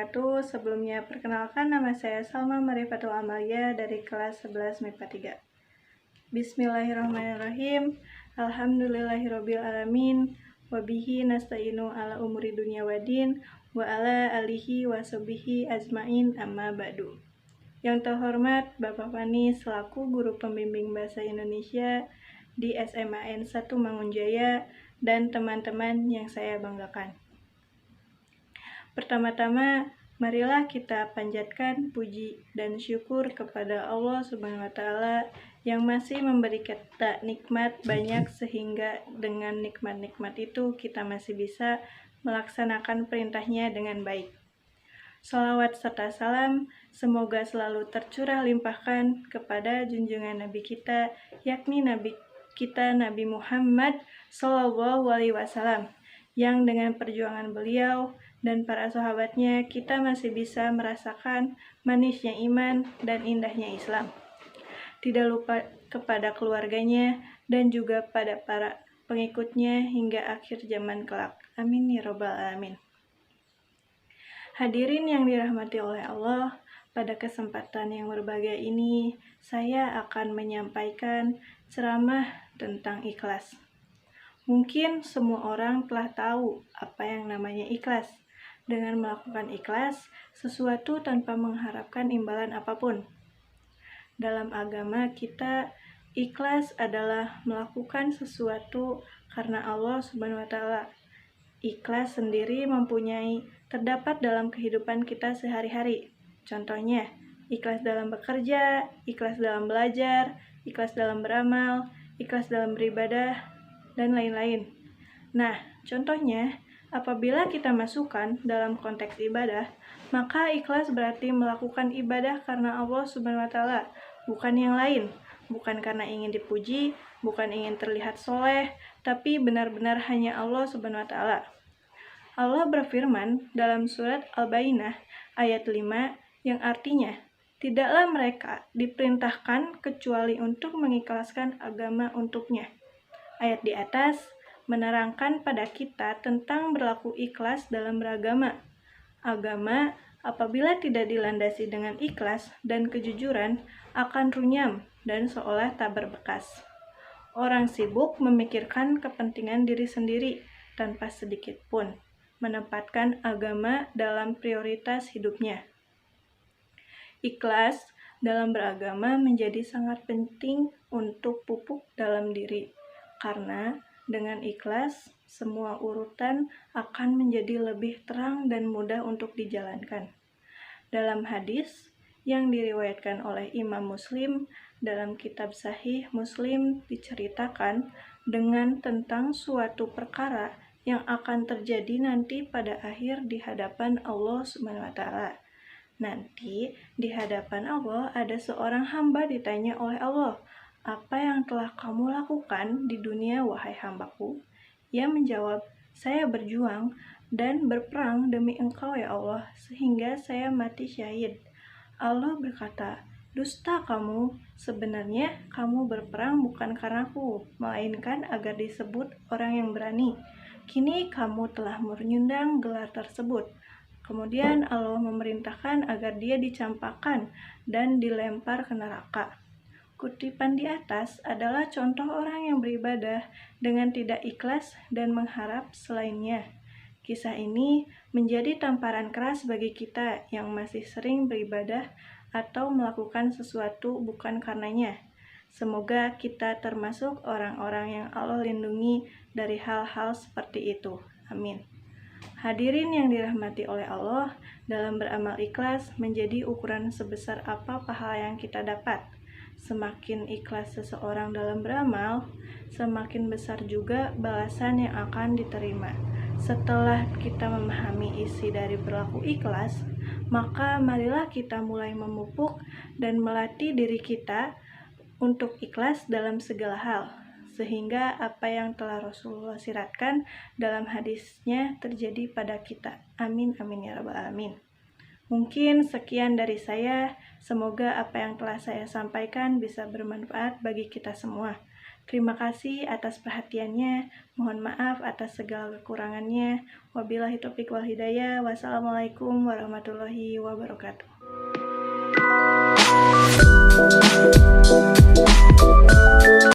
wabarakatuh. Sebelumnya perkenalkan, nama saya Salma Marifatul Amalia dari kelas 11 MIPA 3. Bismillahirrahmanirrahim. Alhamdulillahirabbil alamin. Wabihi nasta'inu ala umuri dunya wadin wa ala alihi wa sahbihi ajmain amma ba'du. Yang terhormat Bapak Fani selaku guru pembimbing bahasa Indonesia di SMAN 1 Mangunjaya dan teman-teman yang saya banggakan. Pertama-tama, marilah kita panjatkan puji dan syukur kepada Allah Subhanahu wa Ta'ala yang masih memberi kita nikmat banyak, sehingga dengan nikmat-nikmat itu kita masih bisa melaksanakan perintahnya dengan baik. Shalawat serta salam semoga selalu tercurah limpahkan kepada junjungan Nabi kita, yakni Nabi kita Nabi Muhammad SAW, yang dengan perjuangan beliau dan para sahabatnya kita masih bisa merasakan manisnya iman dan indahnya Islam. Tidak lupa kepada keluarganya dan juga pada para pengikutnya hingga akhir zaman kelak. Amin ya rabbal alamin. Hadirin yang dirahmati oleh Allah, pada kesempatan yang berbahagia ini saya akan menyampaikan ceramah tentang ikhlas. Mungkin semua orang telah tahu apa yang namanya ikhlas. Dengan melakukan ikhlas, sesuatu tanpa mengharapkan imbalan apapun. Dalam agama kita, ikhlas adalah melakukan sesuatu karena Allah Subhanahu wa Ta'ala. Ikhlas sendiri terdapat dalam kehidupan kita sehari-hari. Contohnya, ikhlas dalam bekerja, ikhlas dalam belajar, ikhlas dalam beramal, ikhlas dalam beribadah, dan lain-lain. Nah, contohnya, apabila kita masukkan dalam konteks ibadah, maka ikhlas berarti melakukan ibadah karena Allah Subhanahu wa Ta'ala, bukan yang lain, bukan karena ingin dipuji, bukan ingin terlihat soleh, tapi benar-benar hanya Allah Subhanahu wa Ta'ala. Allah berfirman dalam surat Al-Bayyinah ayat 5 yang artinya, tidaklah mereka diperintahkan kecuali untuk mengikhlaskan agama untuknya. Ayat di atas menerangkan pada kita tentang berlaku ikhlas dalam beragama. Agama apabila tidak dilandasi dengan ikhlas dan kejujuran akan runyam dan seolah tak berbekas. Orang sibuk memikirkan kepentingan diri sendiri tanpa sedikit pun menempatkan agama dalam prioritas hidupnya. Ikhlas dalam beragama menjadi sangat penting untuk pupuk dalam diri, karena dengan ikhlas, semua urutan akan menjadi lebih terang dan mudah untuk dijalankan. Dalam hadis yang diriwayatkan oleh Imam Muslim, dalam kitab Sahih Muslim diceritakan tentang suatu perkara yang akan terjadi nanti pada akhir di hadapan Allah Subhanahu wa Ta'ala. Nanti di hadapan Allah ada seorang hamba ditanya oleh Allah, "Apa yang telah kamu lakukan di dunia, wahai hambaku?" Ia menjawab, "Saya berjuang dan berperang demi Engkau ya Allah, sehingga saya mati syahid." Allah berkata, "Dusta kamu, sebenarnya kamu berperang bukan karenaku, melainkan agar disebut orang yang berani. Kini kamu telah menyundang gelar tersebut." Kemudian Allah memerintahkan agar dia dicampakkan dan dilempar ke neraka. Kutipan di atas adalah contoh orang yang beribadah dengan tidak ikhlas dan mengharap selainnya. Kisah ini menjadi tamparan keras bagi kita yang masih sering beribadah atau melakukan sesuatu bukan karenanya. Semoga kita termasuk orang-orang yang Allah lindungi dari hal-hal seperti itu. Amin. Hadirin yang dirahmati oleh Allah, dalam beramal ikhlas menjadi ukuran sebesar apa pahala yang kita dapat. Semakin ikhlas seseorang dalam beramal, semakin besar juga balasan yang akan diterima. Setelah kita memahami isi dari berlaku ikhlas, maka marilah kita mulai memupuk dan melatih diri kita untuk ikhlas dalam segala hal, sehingga apa yang telah Rasulullah siratkan dalam hadisnya terjadi pada kita. Amin, amin ya rabbal alamin. Mungkin sekian dari saya. Semoga apa yang telah saya sampaikan bisa bermanfaat bagi kita semua. Terima kasih atas perhatiannya. Mohon maaf atas segala kekurangannya. Wabillahi taufiq wal hidayah. Wassalamualaikum warahmatullahi wabarakatuh.